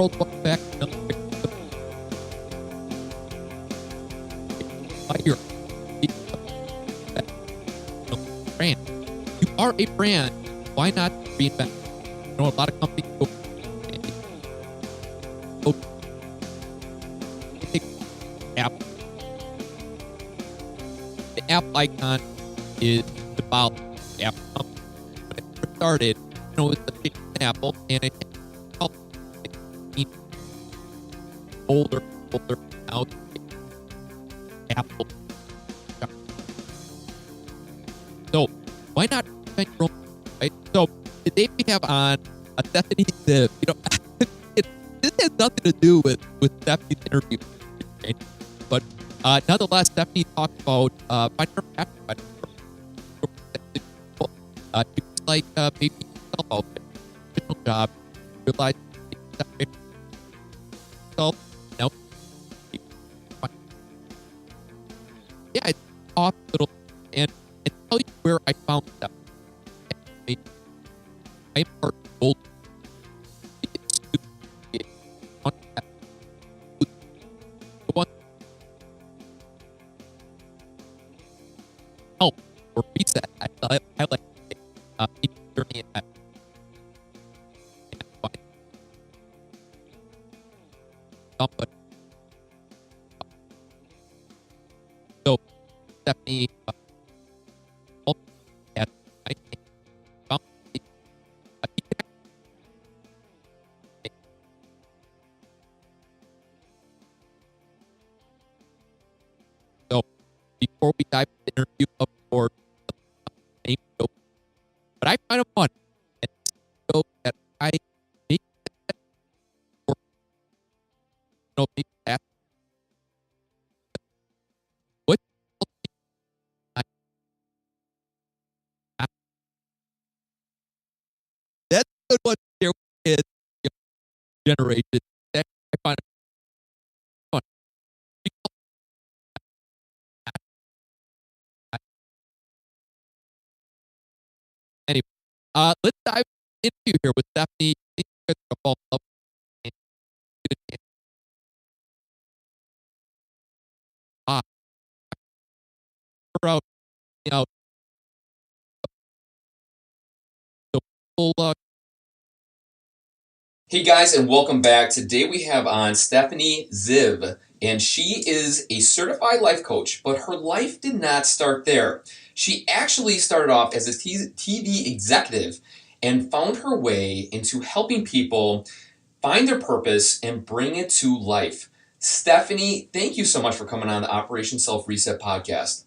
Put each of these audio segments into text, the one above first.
world, welcome back to another fire. Brand. You are a brand. Why not reinvent? You know, a lot of companies go take app. The app icon is about the app company. When it first started, you know, it's a Apple, and it helped older, now Apple. So why not invent your own, right? So today we have on a Stephanie Ziv. You know, this has nothing to do with Stephanie's interview, right? But nonetheless, Stephanie talked about finding her passion, like maybe yourself out there, traditional job, realize yourself, you know, yeah, it's off a little, and tell you where I found stuff. I'm part gold. Help or reset. I like journey at somebody. So Stephanie at I think so before we dive into the interview, of course, but I find it fun, and so that I make or make that what that's a good one here with kids, generation. That I find it fun. Anyway, let's dive into here with Stephanie. Out, you know, the full. Hey guys, and welcome back. Today we have on Stephanie Ziv, and she is a certified life coach, but her life did not start there. She actually started off as a TV executive and found her way into helping people find their purpose and bring it to life. Stephanie, thank you so much for coming on the Operation Self Reset podcast.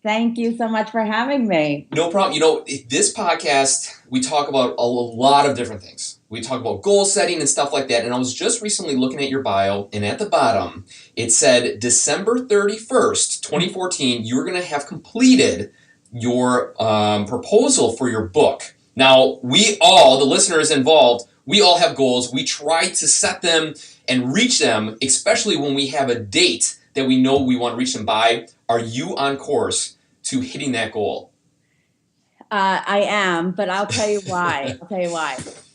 Thank you so much for having me. No problem. You know, this podcast, we talk about a lot of different things. We talk about goal setting and stuff like that. And I was just recently looking at your bio, and at the bottom, it said December 31st, 2014, you were going to have completed your proposal for your book. Now, we all, the listeners involved, we all have goals. We try to set them and reach them, especially when we have a date that we know we want to reach them by. Are you on course to hitting that goal? I am, but I'll tell you why.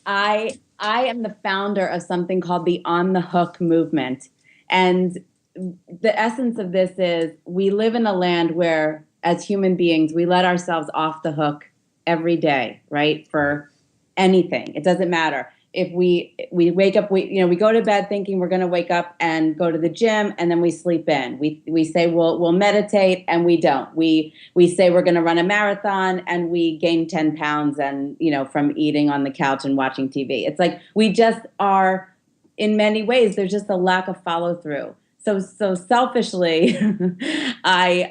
I am the founder of something called the On the Hook movement. And the essence of this is we live in a land where, as human beings, we let ourselves off the hook every day, right? For anything. It doesn't matter. If we wake up, we go to bed thinking we're going to wake up and go to the gym, and then we sleep in. We say we'll meditate, and we don't. We say we're going to run a marathon, and we gain 10 pounds, and from eating on the couch and watching TV. It's like we just are. In many ways, there's just a lack of follow through. So selfishly, I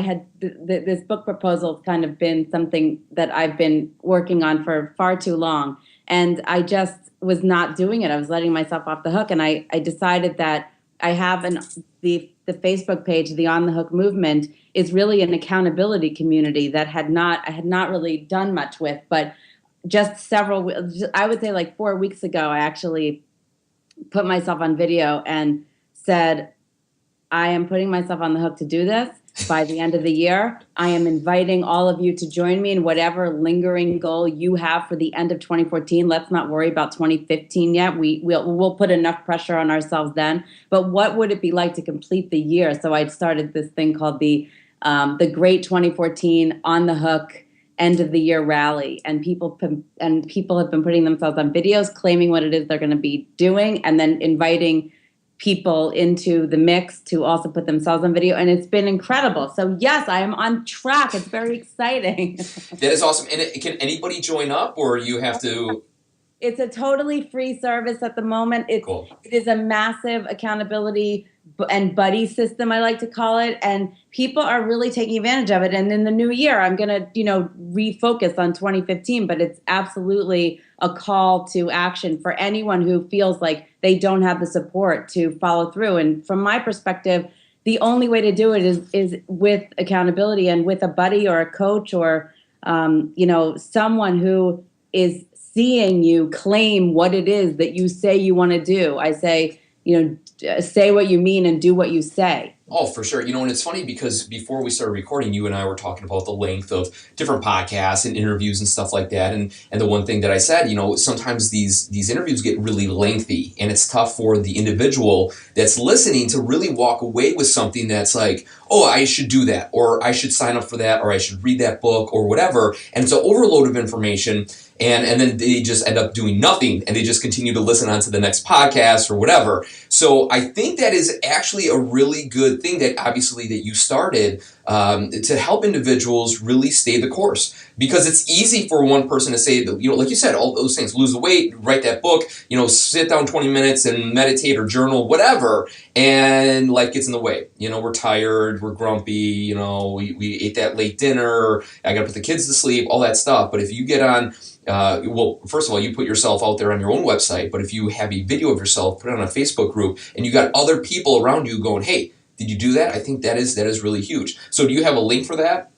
had this book proposal kind of been something that I've been working on for far too long. And I just was not doing it. I was letting myself off the hook. And I decided that I have the Facebook page, the On the Hook movement, is really an accountability community that I had not really done much with. But just I would say like 4 weeks ago, I actually put myself on video and said, I am putting myself on the hook to do this. by the end of the year. I am inviting all of you to join me in whatever lingering goal you have for the end of 2014. Let's not worry about 2015 yet. We'll put enough pressure on ourselves then. But what would it be like to complete the year? So I started this thing called the Great 2014 On the Hook End of the Year Rally, and people have been putting themselves on videos, claiming what it is they're going to be doing, and then inviting people into the mix to also put themselves on video, and it's been incredible. So yes, I am on track. It's very exciting. That is awesome. And can anybody join up, or you have to? It's a totally free service at the moment. Cool. It is a massive accountability and buddy system, I like to call it, and people are really taking advantage of it. And in the new year, I'm going to, refocus on 2015, but it's absolutely a call to action for anyone who feels like they don't have the support to follow through. And from my perspective, the only way to do it is with accountability and with a buddy or a coach or, someone who is seeing you claim what it is that you say you want to do. I say, say what you mean and do what you say. Oh, for sure. And it's funny because before we started recording, you and I were talking about the length of different podcasts and interviews and stuff like that. And the one thing that I said, sometimes these interviews get really lengthy, and it's tough for the individual that's listening to really walk away with something that's like, oh, I should do that, or I should sign up for that, or I should read that book or whatever. And it's an overload of information. And then they just end up doing nothing, and they just continue to listen on to the next podcast or whatever. So I think that is actually a really good thing that obviously that you started to help individuals really stay the course. Because it's easy for one person to say, like you said, all those things, lose the weight, write that book, sit down 20 minutes and meditate or journal, whatever, and life gets in the way. We're tired, we're grumpy, we ate that late dinner, I got to put the kids to sleep, all that stuff. But if you get on, first of all, you put yourself out there on your own website, but if you have a video of yourself, put it on a Facebook group, and you got other people around you going, hey, did you do that? I think that is really huge. So do you have a link for that?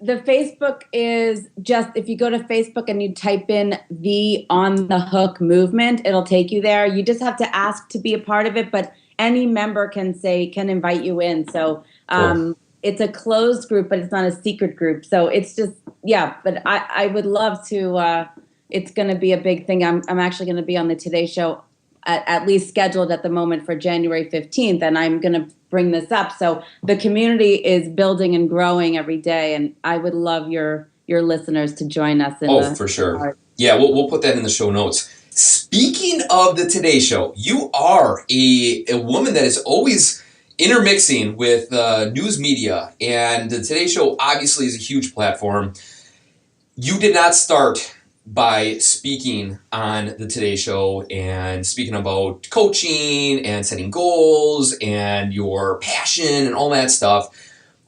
The Facebook is just, if you go to Facebook and you type in the On the Hook movement, it'll take you there. You just have to ask to be a part of it, but any member can invite you in. So Cool. It's a closed group, but it's not a secret group. So it's just, but I would love to, it's going to be a big thing. I'm actually going to be on the Today Show at least scheduled at the moment for January 15th, and I'm going to bring this up. So the community is building and growing every day, and I would love your listeners to join us. For sure. Yeah, we'll put that in the show notes. Speaking of the Today Show, you are a woman that is always intermixing with news media, and the Today Show obviously is a huge platform. You did not start by speaking on the Today Show and speaking about coaching and setting goals and your passion and all that stuff.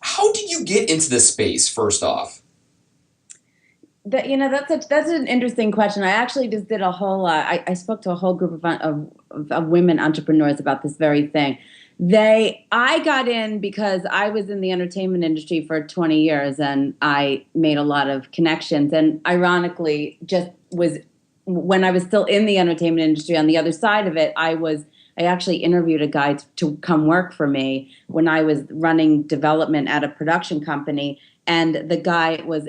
How did you get into this space, first off? That's an interesting question. I actually just did a whole. I spoke to a whole group of women entrepreneurs about this very thing. I got in because I was in the entertainment industry for 20 years, and I made a lot of connections. And ironically, when I was still in the entertainment industry, on the other side of it, I actually interviewed a guy to come work for me when I was running development at a production company, and the guy was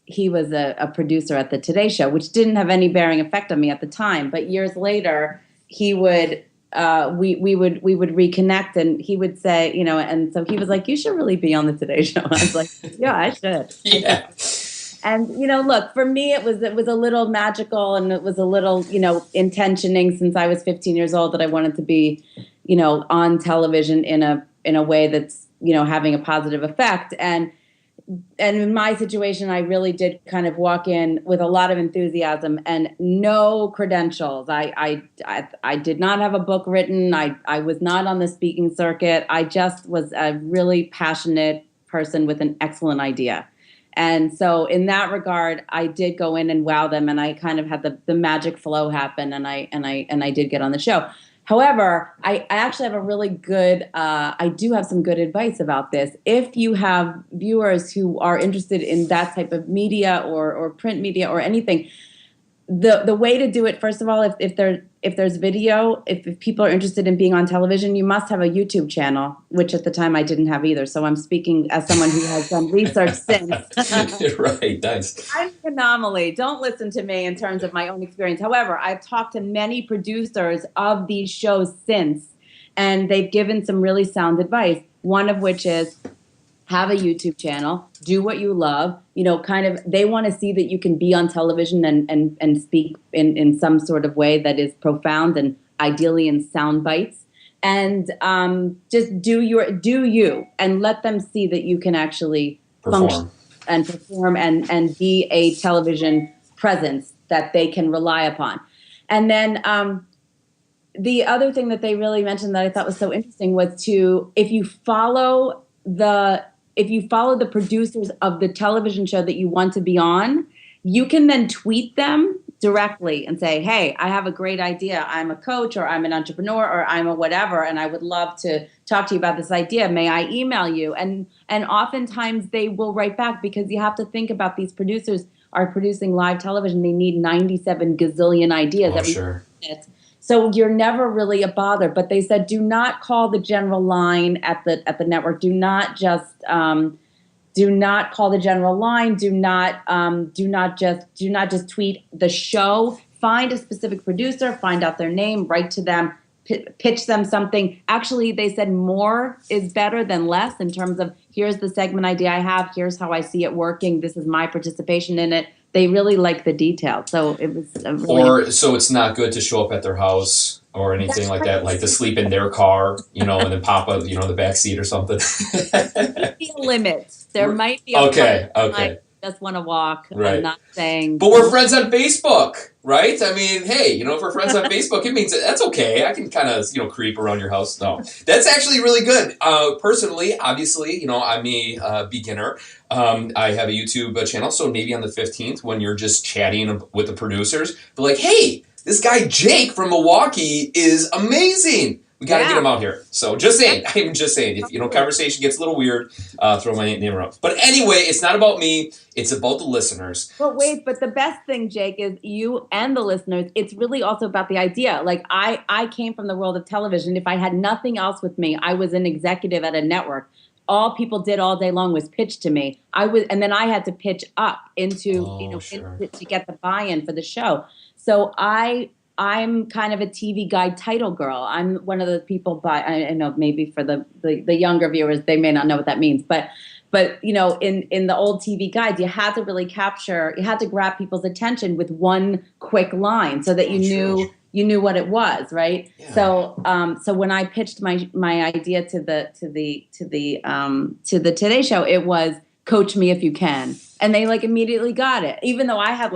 he was a producer at the Today Show, which didn't have any bearing effect on me at the time. But years later, he would. We would reconnect, and he would say, and so he was like, you should really be on the Today Show. I was like, yeah, I should. Yeah. And, look, for me, it was a little magical, and it was a little, intentioning since I was 15 years old that I wanted to be, on television in a way that's, having a positive effect. And in my situation, I really did kind of walk in with a lot of enthusiasm and no credentials. I did not have a book written. I was not on the speaking circuit. I just was a really passionate person with an excellent idea. And so in that regard, I did go in and wow them, and I kind of had the magic flow happen, and I did get on the show. However, I actually have a really good, I do have some good advice about this. If you have viewers who are interested in that type of media or print media or anything, the way to do it, first of all, if there's video, if people are interested in being on television, you must have a YouTube channel, which at the time I didn't have either. So I'm speaking as someone who has done research since. Right, nice. I'm an anomaly. Don't listen to me in terms of my own experience. However, I've talked to many producers of these shows since, and they've given some really sound advice. One of which is, have a YouTube channel, do what you love, kind of, they want to see that you can be on television and speak in some sort of way that is profound and ideally in sound bites. And just do you and let them see that you can actually function and perform and be a television presence that they can rely upon. And then the other thing that they really mentioned that I thought was so interesting was if you follow the producers of the television show that you want to be on, you can then tweet them directly and say, hey, I have a great idea. I'm a coach, or I'm an entrepreneur, or I'm a whatever, and I would love to talk to you about this idea. May I email you? And oftentimes they will write back, because you have to think about these producers are producing live television. They need 97 gazillion ideas every minute. So you're never really a bother. But they said, do not call the general line at the network. Do not just call the general line. Do not just tweet the show. Find a specific producer. Find out their name. Write to them. Pitch them something. Actually, they said more is better than less in terms of, here's the segment idea I have. Here's how I see it working. This is my participation in it. They really like the detail. So it was so it's not good to show up at their house or anything like that, like to sleep in their car, and then pop up, the back seat or something. There might be a limit. There might be a okay. I just want to walk. Right. I'm not saying. But we're friends on Facebook, right? I mean, hey, if we're friends on Facebook, it means that's okay. I can kind of, creep around your house. No, that's actually really good. Personally, obviously, I'm a beginner. I have a YouTube channel, so maybe on the 15th when you're just chatting with the producers, be like, hey, this guy Jake from Milwaukee is amazing. We got to get him out here. So just saying, I'm just saying, if conversation gets a little weird, throw my name around. But anyway, it's not about me. It's about the listeners. But the best thing, Jake, is you and the listeners, it's really also about the idea. Like I came from the world of television. If I had nothing else with me, I was an executive at a network. All people did all day long was pitch to me. And then I had to pitch up into, to get the buy-in for the show. So I'm kind of a TV guide title girl. I'm one of the people, I know maybe for the younger viewers, they may not know what that means, but in the old TV guides, you had to grab people's attention with one quick line so that you knew what it was, right? Yeah. So when I pitched my idea to the Today Show, it was coach me if you can, and they immediately got it. Even though I had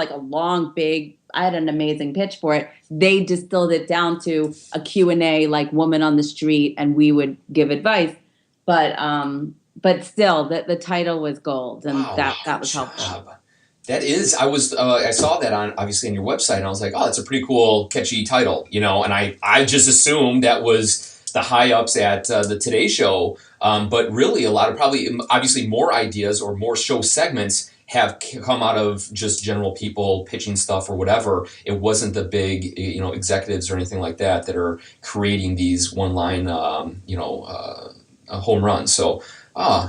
I had an amazing pitch for it. They distilled it down to a Q&A, woman on the street, and we would give advice. But still, the title was gold, and that was helpful. That is, I saw that obviously on your website, and I was like, oh, that's a pretty cool, catchy title, and I just assumed that was the high ups at the Today Show, but really a lot of obviously more ideas or more show segments have come out of just general people pitching stuff or whatever. It wasn't the big, executives or anything like that are creating these one-line, home runs. So,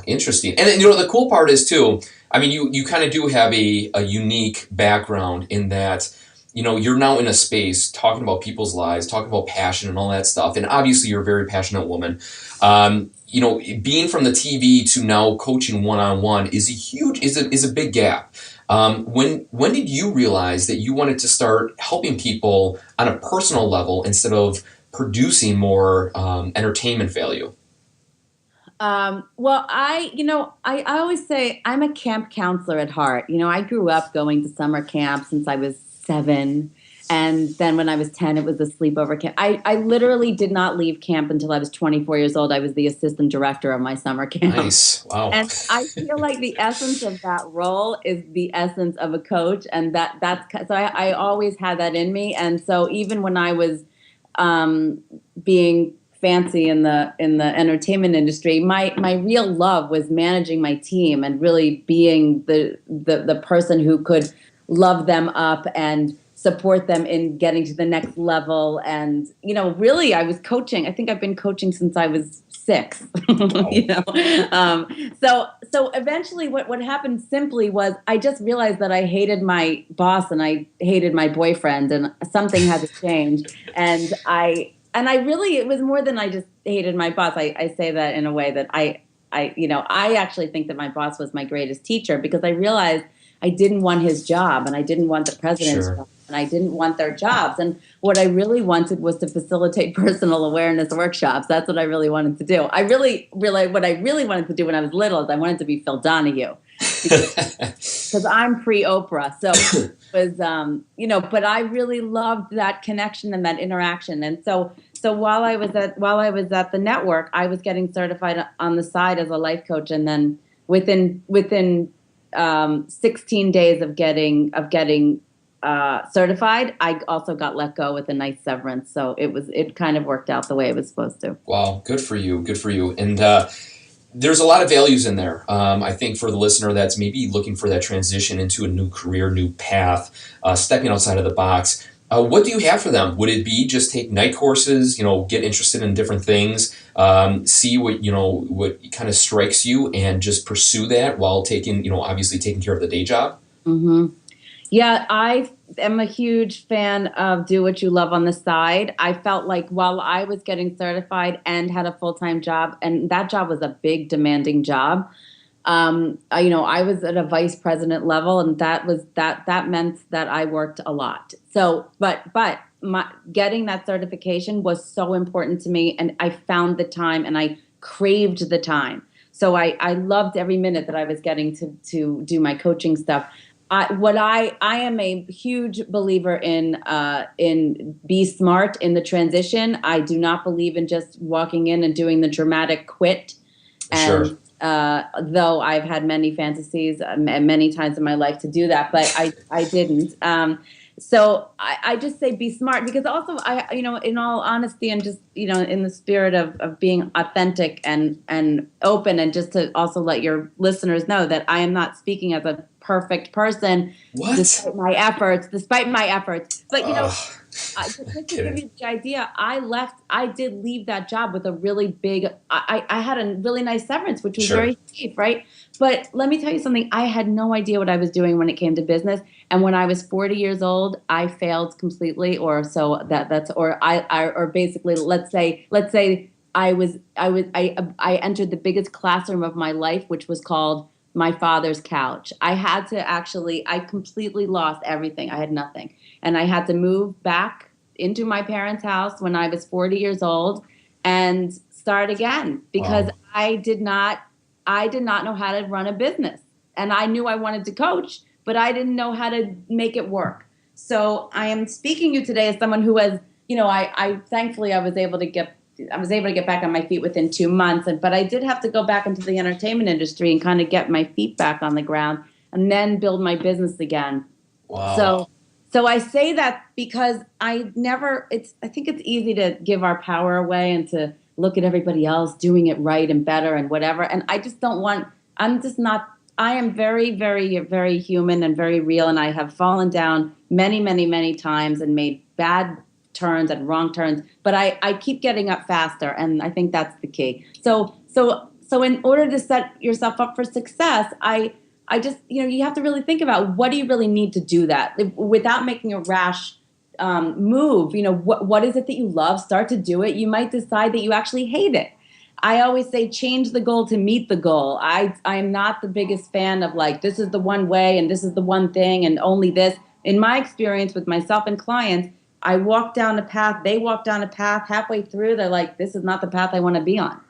interesting. And the cool part is too, I mean, you kind of do have a unique background in that, you're now in a space talking about people's lives, talking about passion and all that stuff. And obviously you're a very passionate woman. Being from the TV to now coaching one-on-one is a big gap. When did you realize that you wanted to start helping people on a personal level instead of producing more entertainment value? Well, I always say I'm a camp counselor at heart. I grew up going to summer camp since I was 7. And then when I was 10, it was a sleepover camp. I literally did not leave camp until I was 24 years old. I was the assistant director of my summer camp. Nice. Wow. And I feel like the essence of that role is the essence of a coach. And so I always had that in me. And so even when I was being fancy in the entertainment industry, my real love was managing my team and really being the person who could love them up and support them in getting to the next level. And, really I was coaching. I think I've been coaching since I was 6, so eventually what happened simply was I just realized that I hated my boss and I hated my boyfriend, and something had to change. And I really, it was more than I just hated my boss. I say that in a way that I actually think that my boss was my greatest teacher, because I realized I didn't want his job, and I didn't want the president's job, and I didn't want their jobs. And what I really wanted was to facilitate personal awareness workshops. That's what I really wanted to do. What I really wanted to do when I was little is I wanted to be Phil Donahue, because I'm pre-Oprah. So it was, but I really loved that connection and that interaction. And so while I was at the network, I was getting certified on the side as a life coach, and then within 16 days of getting certified, I also got let go with a nice severance. So it kind of worked out the way it was supposed to. Wow, good for you. And there's a lot of values in there. I think for the listener that's maybe looking for that transition into a new career, new path, stepping outside of the box. What do you have for them? Would it be just take night courses, get interested in different things, see what kind of strikes you, and just pursue that while obviously taking care of the day job? Mm-hmm. Yeah, I am a huge fan of do what you love on the side. I felt like while I was getting certified and had a full-time job, and that job was a big, demanding job, I was at a vice president level, and that meant that I worked a lot. So, but getting that certification was so important to me, and I found the time, and I craved the time. So I loved every minute that I was getting to do my coaching stuff. I am a huge believer in be smart in the transition. I do not believe in just walking in and doing the dramatic quit. And Sure. Though I've had many fantasies many times in my life to do that, but I didn't. So I just say be smart, because also in all honesty, and just, in the spirit of being authentic and open, and just to also let your listeners know that I am not speaking as a perfect person. What? Despite my efforts. But just to give you the idea, I did leave that job with a really big, I had a really nice severance, which was Sure. very cheap, right? But let me tell you something, I had no idea what I was doing when it came to business. And when I was 40 years old, I failed completely, or basically, let's say I entered the biggest classroom of my life, which was called my father's couch. I completely lost everything. I had nothing. And I had to move back into my parents' house when I was 40 years old and start again, because Wow. I did not know how to run a business. And I knew I wanted to coach, but I didn't know how to make it work. So I am speaking to you today as someone who has, thankfully I was able to get back on my feet within 2 months, but I did have to go back into the entertainment industry and kind of get my feet back on the ground and then build my business again. Wow. So I say that because I think it's easy to give our power away and to look at everybody else doing it right and better and whatever. And I just I am very, very, very human and very real. And I have fallen down many, many, many times and made bad turns and wrong turns, but I keep getting up faster, and I think that's the key. So in order to set yourself up for success, I just, you have to really think about, what do you really need to do that without making a rash move? What is it that you love? Start to do it. You might decide that you actually hate it. I always say change the goal to meet the goal. I am not the biggest fan of like, this is the one way and this is the one thing and only this. In my experience with myself and clients, I walk down a path, they walk down a path, halfway through, they're like, this is not the path I want to be on.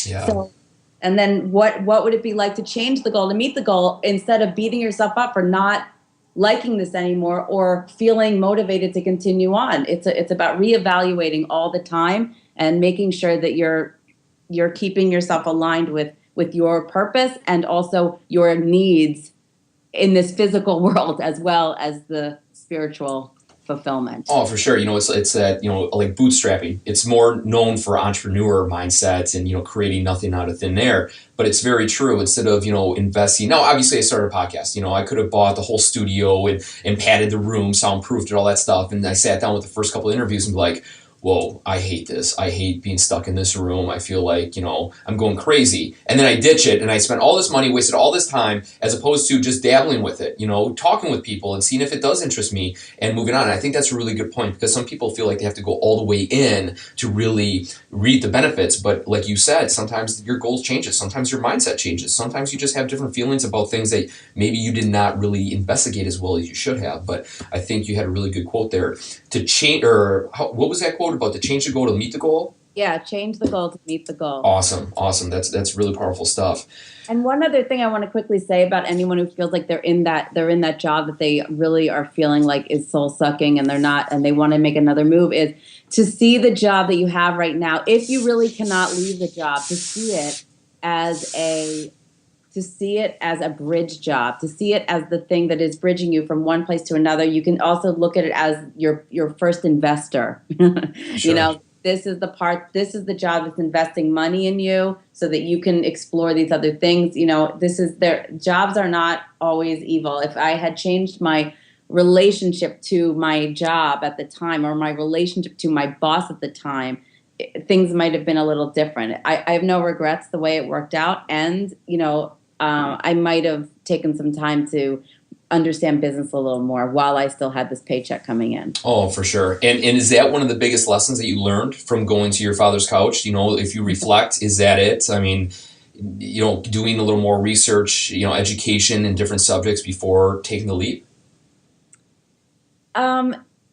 Yeah. So, and then what would it be like to change the goal, to meet the goal, instead of beating yourself up for not liking this anymore or feeling motivated to continue on? It's about reevaluating all the time and making sure that you're keeping yourself aligned with your purpose and also your needs in this physical world as well as the spiritual fulfillment. Oh, for sure. It's that, like bootstrapping. It's more known for entrepreneur mindsets and, creating nothing out of thin air. But it's very true. Instead of, investing. Now, obviously, I started a podcast. I could have bought the whole studio and padded the room, soundproofed it, all that stuff. And I sat down with the first couple of interviews and be like, whoa, I hate this. I hate being stuck in this room. I feel like, I'm going crazy. And then I ditch it and I spent all this money, wasted all this time, as opposed to just dabbling with it, talking with people and seeing if it does interest me and moving on. And I think that's a really good point, because some people feel like they have to go all the way in to really reap the benefits. But like you said, sometimes your goals changes. Sometimes your mindset changes. Sometimes you just have different feelings about things that maybe you did not really investigate as well as you should have. But I think you had a really good quote there. To change, what was that quote about? To change the goal to meet the goal? Yeah, change the goal to meet the goal. Awesome. That's really powerful stuff. And one other thing I want to quickly say about anyone who feels like they're in that job that they really are feeling like is soul sucking and they're not, and they want to make another move, is to see the job that you have right now. If you really cannot leave the job, to see it as a bridge job, to see it as the thing that is bridging you from one place to another. You can also look at it as your first investor. Sure. This is the job that's investing money in you so that you can explore these other things. Jobs are not always evil. If I had changed my relationship to my job at the time, or my relationship to my boss at the time, things might have been a little different. I have no regrets the way it worked out. And, I might have taken some time to understand business a little more while I still had this paycheck coming in. Oh, for sure. And is that one of the biggest lessons that you learned from going to your father's couch? If you reflect, is that it? I mean, doing a little more research, education in different subjects before taking the leap?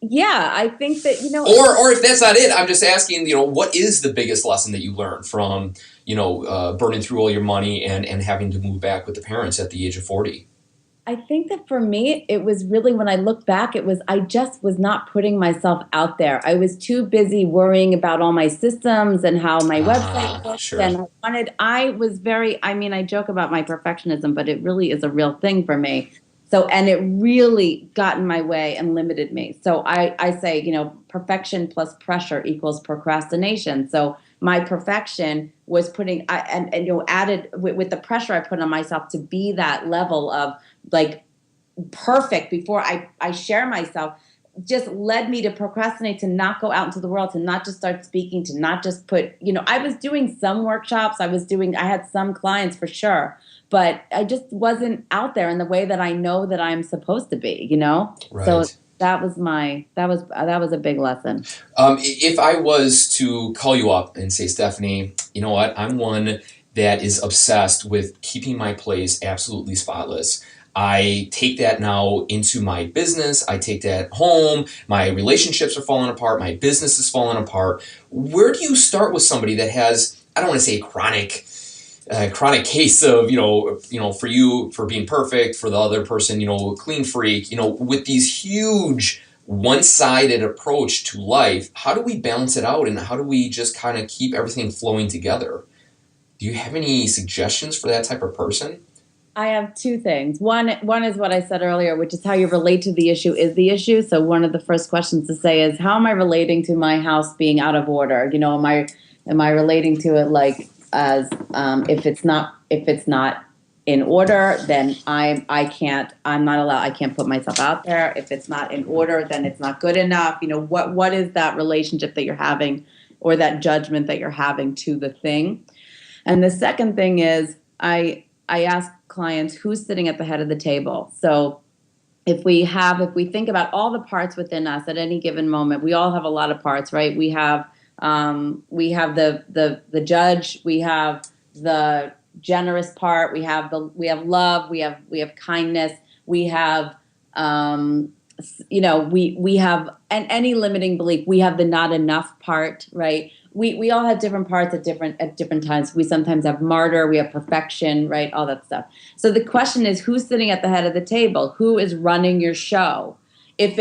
Yeah, I think that, Or if that's not it, I'm just asking, what is the biggest lesson that you learned from, burning through all your money and having to move back with the parents at the age of 40? I think that for me, it was really, when I look back, I just was not putting myself out there. I was too busy worrying about all my systems and how my website looked. Sure. And I joke about my perfectionism, but it really is a real thing for me. So, and it really got in my way and limited me. So I say, perfection plus pressure equals procrastination. So my perfection was added with the pressure I put on myself to be that level of like perfect before I share myself, just led me to procrastinate, to not go out into the world, to not just start speaking, to not just put, I was doing some workshops. I had some clients for sure, but I just wasn't out there in the way that I know that I'm supposed to be, Right. So that was a big lesson. If I was to call you up and say, Stephanie, you know what? I'm one that is obsessed with keeping my place absolutely spotless. I take that now into my business. I take that home. My relationships are falling apart. My business is falling apart. Where do you start with somebody that has, I don't want to say chronic case of, for you, for being perfect, for the other person, clean freak, with these huge one-sided approach to life? How do we balance it out, and how do we just kind of keep everything flowing together? Do you have any suggestions for that type of person? I have two things. One is what I said earlier, which is how you relate to the issue is the issue. So one of the first questions to say is, how am I relating to my house being out of order? Am I relating to it like as if it's not in order, then I can't put myself out there. If it's not in order, then it's not good enough. What is that relationship that you're having, or that judgment that you're having to the thing? And the second thing is I ask clients, who's sitting at the head of the table? So if we think about all the parts within us at any given moment, we all have a lot of parts, right? We have the judge, we have the generous part, we have love, we have kindness, we have we have, and any limiting belief, we have the not enough part, right? We all have different parts at different times. We sometimes have martyr, we have perfection, right? All that stuff. So the question is, who's sitting at the head of the table? Who is running your show? If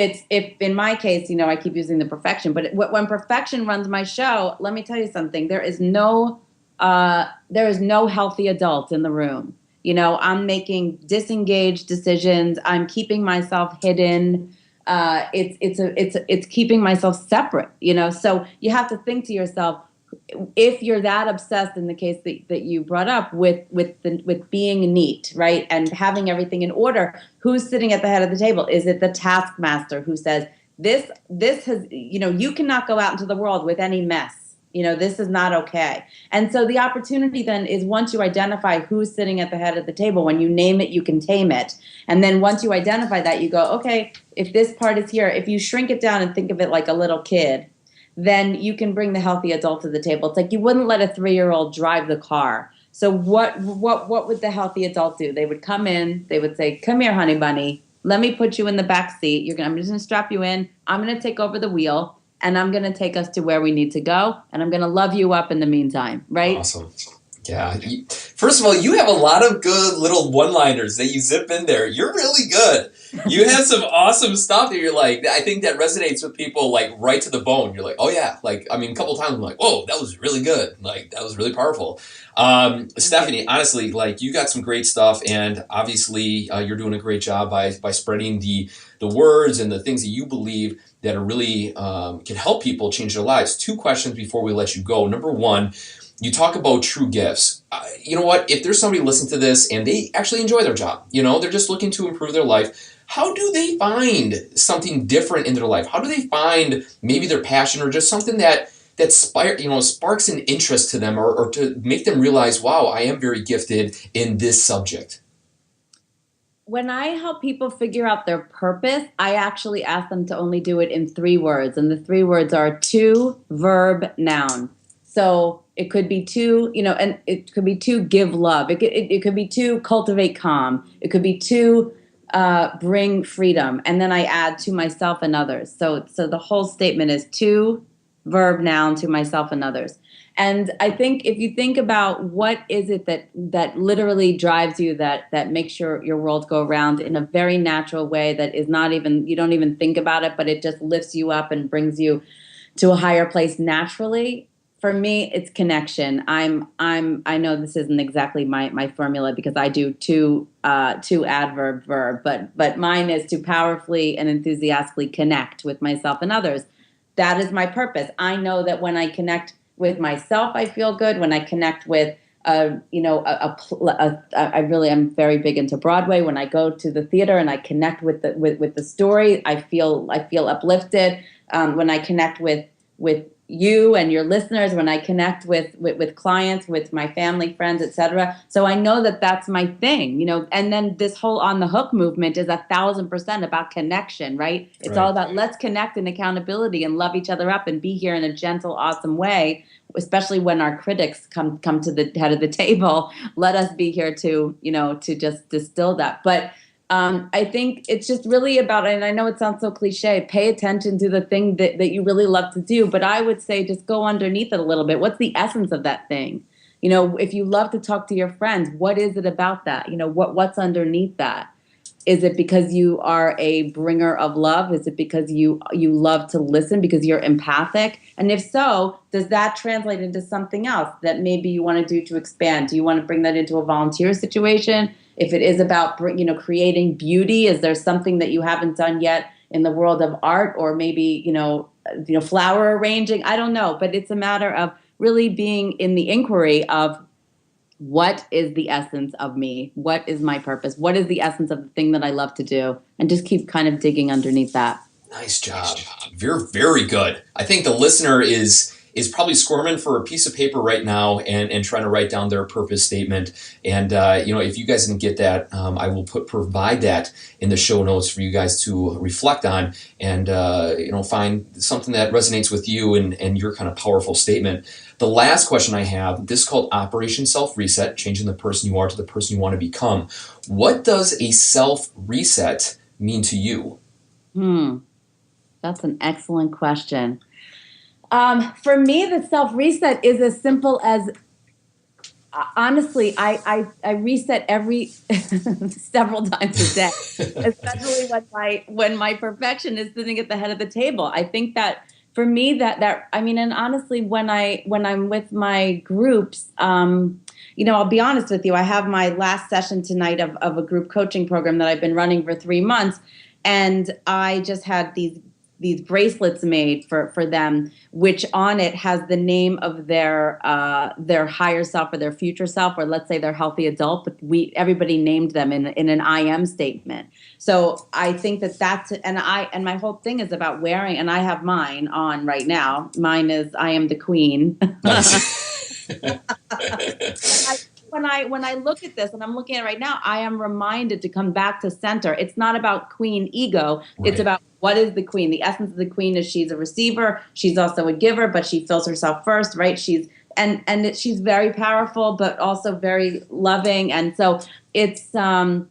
in my case, I keep using the perfection, but when perfection runs my show, let me tell you something. There is no healthy adult in the room. I'm making disengaged decisions. I'm keeping myself hidden. it's keeping myself separate, So you have to think to yourself, if you're that obsessed in the case that you brought up with being neat, right, and having everything in order, who's sitting at the head of the table? Is it the taskmaster who says this has, you cannot go out into the world with any mess? This is not okay. And so the opportunity then is, once you identify who's sitting at the head of the table, when you name it, you can tame it. And then once you identify that, you go, okay, if this part is here, if you shrink it down and think of it like a little kid, then you can bring the healthy adult to the table. It's like you wouldn't let a 3-year-old drive the car. So what would the healthy adult do? They would come in, they would say, come here, honey bunny, let me put you in the back seat. I'm just going to strap you in. I'm going to take over the wheel. And I'm going to take us to where we need to go. And I'm going to love you up in the meantime, right? Awesome. Yeah. First of all, you have a lot of good little one-liners that you zip in there. You're really good. You have some awesome stuff that you're like, I think that resonates with people like right to the bone. You're like, oh yeah. Like, I mean, a couple of times I'm like, whoa, that was really good. Like, that was really powerful. Stephanie, honestly, like you got some great stuff, and obviously you're doing a great job by spreading the words and the things that you believe that are really can help people change their lives. 2 questions before we let you go. Number 1, you talk about true gifts. You know what? If there's somebody listening to this and they actually enjoy their job, they're just looking to improve their life, how do they find something different in their life? How do they find maybe their passion or just something that sparks an interest to them, or to make them realize, wow, I am very gifted in this subject? When I help people figure out their purpose, I actually ask them to only do it in 3 words. And the 3 words are to, verb, noun. So it could be to, and it could be to give love. It could be to cultivate calm. It could be to bring freedom. And then I add to myself and others. So the whole statement is to, verb, noun, to myself and others. And I think if you think about what is it that literally drives you, that makes your world go around in a very natural way, that is not even, you don't even think about it, but it just lifts you up and brings you to a higher place naturally. For me, it's connection. I know this isn't exactly my formula, because I do to adverb, verb, but mine is to powerfully and enthusiastically connect with myself and others. That is my purpose. I know that when I connect with myself, I feel good. When I connect with, I really am very big into Broadway. When I go to the theater and I connect with the story, I feel uplifted. When I connect with you and your listeners, when I connect with clients, with my family, friends, etc. So I know that that's my thing, and then this whole On the Hook movement is 1,000% about connection, right? It's all about let's connect and accountability and love each other up and be here in a gentle, awesome way, especially when our critics come to the head of the table. Let us be here to just distill that. But I think it's just really about, and I know it sounds so cliche, pay attention to the thing that you really love to do. But I would say just go underneath it a little bit. What's the essence of that thing? If you love to talk to your friends, what is it about that? What's underneath that? Is it because you are a bringer of love? Is it because you love to listen, because you're empathic? And if so, does that translate into something else that maybe you want to do to expand? Do you want to bring that into a volunteer situation? If it is about creating beauty, is there something that you haven't done yet in the world of art, or maybe flower arranging? I don't know, but it's a matter of really being in the inquiry of, what is the essence of me? What is my purpose? What is the essence of the thing that I love to do? And just keep kind of digging underneath that. Nice job. You're very good. I think the listener is probably squirming for a piece of paper right now and trying to write down their purpose statement. And, if you guys didn't get that, I will provide that in the show notes for you guys to reflect on and, find something that resonates with you and your kind of powerful statement. The last question I have, this is called Operation Self-Reset, changing the person you are to the person you want to become. What does a self-reset mean to you? That's an excellent question. For me, the self-reset is as simple as, honestly, I reset every several times a day, especially when my perfection is sitting at the head of the table. I think that for me, and honestly, when I'm with my groups, I'll be honest with you, I have my last session tonight of a group coaching program that I've been running for 3 months. And I just had these bracelets made for them, which on it has the name of their higher self or their future self, or let's say their healthy adult, but everybody named them in an I am statement. So I think that's and my whole thing is about wearing, and I have mine on right now. Mine is I am the queen. Nice. When I look at this, and I'm looking at it right now, I am reminded to come back to center. It's not about queen ego. Right. It's about what is the queen. The essence of the queen is she's a receiver. She's also a giver, but she fills herself first, right? She's very powerful, but also very loving. And so to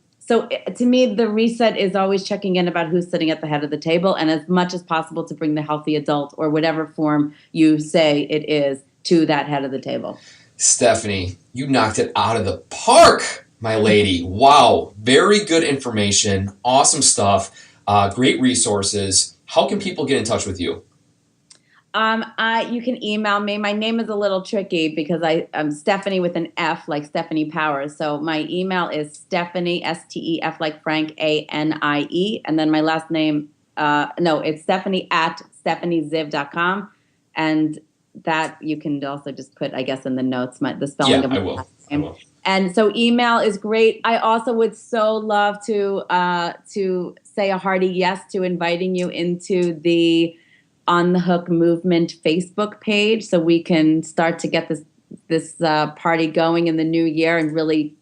me, the reset is always checking in about who's sitting at the head of the table, and as much as possible to bring the healthy adult or whatever form you say it is to that head of the table. Stephanie, you knocked it out of the park, my lady. Wow. Very good information. Awesome stuff. Great resources. How can people get in touch with you? You can email me. My name is a little tricky because I'm Stephanie with an F, like Stephanie Powers. So my email is Stephanie, STEF like Frank, ANIE. And then my last name, it's Stephanie at StephanieZiv.com. And that you can also just put, I guess, in the notes, the spelling of my last name. I will. And so email is great. I also would so love to say a hearty yes to inviting you into the On the Hook Movement Facebook page, so we can start to get this party going in the new year, and really,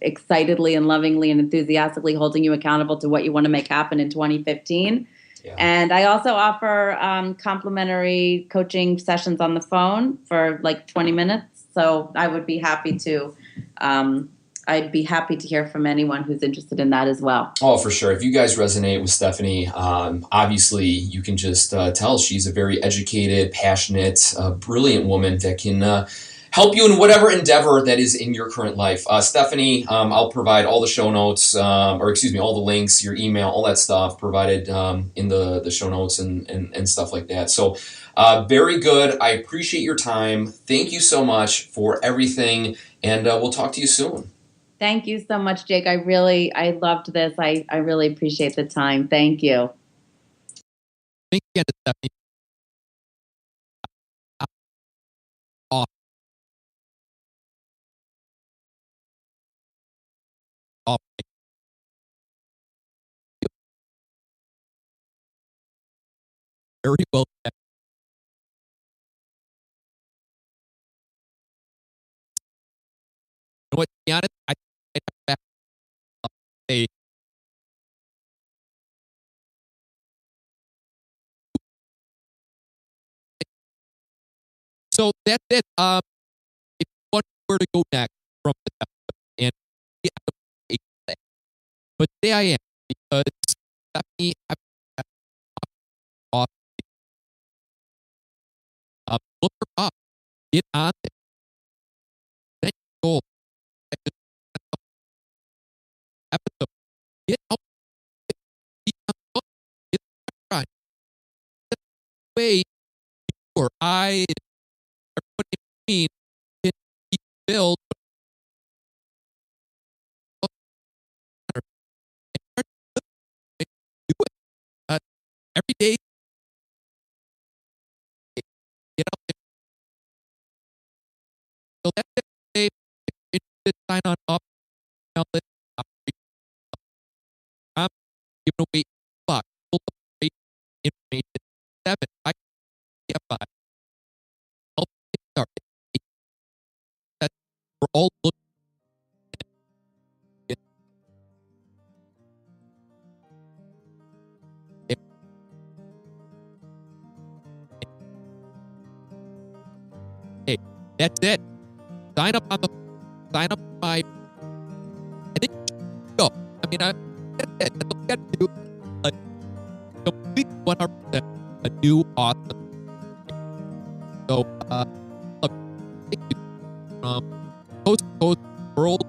excitedly and lovingly and enthusiastically holding you accountable to what you want to make happen in 2015. Yeah. And I also offer complimentary coaching sessions on the phone for like 20 minutes. So I would be happy to. I'd be happy to hear from anyone who's interested in that as well. Oh, for sure. If you guys resonate with Stephanie, obviously you can just tell she's a very educated, passionate, brilliant woman that can help you in whatever endeavor that is in your current life. Stephanie, I'll provide all the show notes, all the links, your email, all that stuff provided in the show notes and stuff like that. So very good. I appreciate your time. Thank you so much for everything, and we'll talk to you soon. Thank you so much, Jake. I loved this. I really appreciate the time. Thank you. Thank you again to Stephanie. Very well said. You know what, to be honest, I back a so that's it. If you want where to go next from the episode, and but today I am, because Stephanie, look her up, get on it, then go episode, get out, get right. Way or I, everybody in between can build every day. Get out there. So that's it. If you're interested, sign on up. I'm giving away full of information. 7, I get by. Help get started. That we're all looking. Hey, that's it. Sign up my, and then go. I mean, that's it. That's all you got to do. Complete 100% a new awesome. So, thank you from coast to coast, world.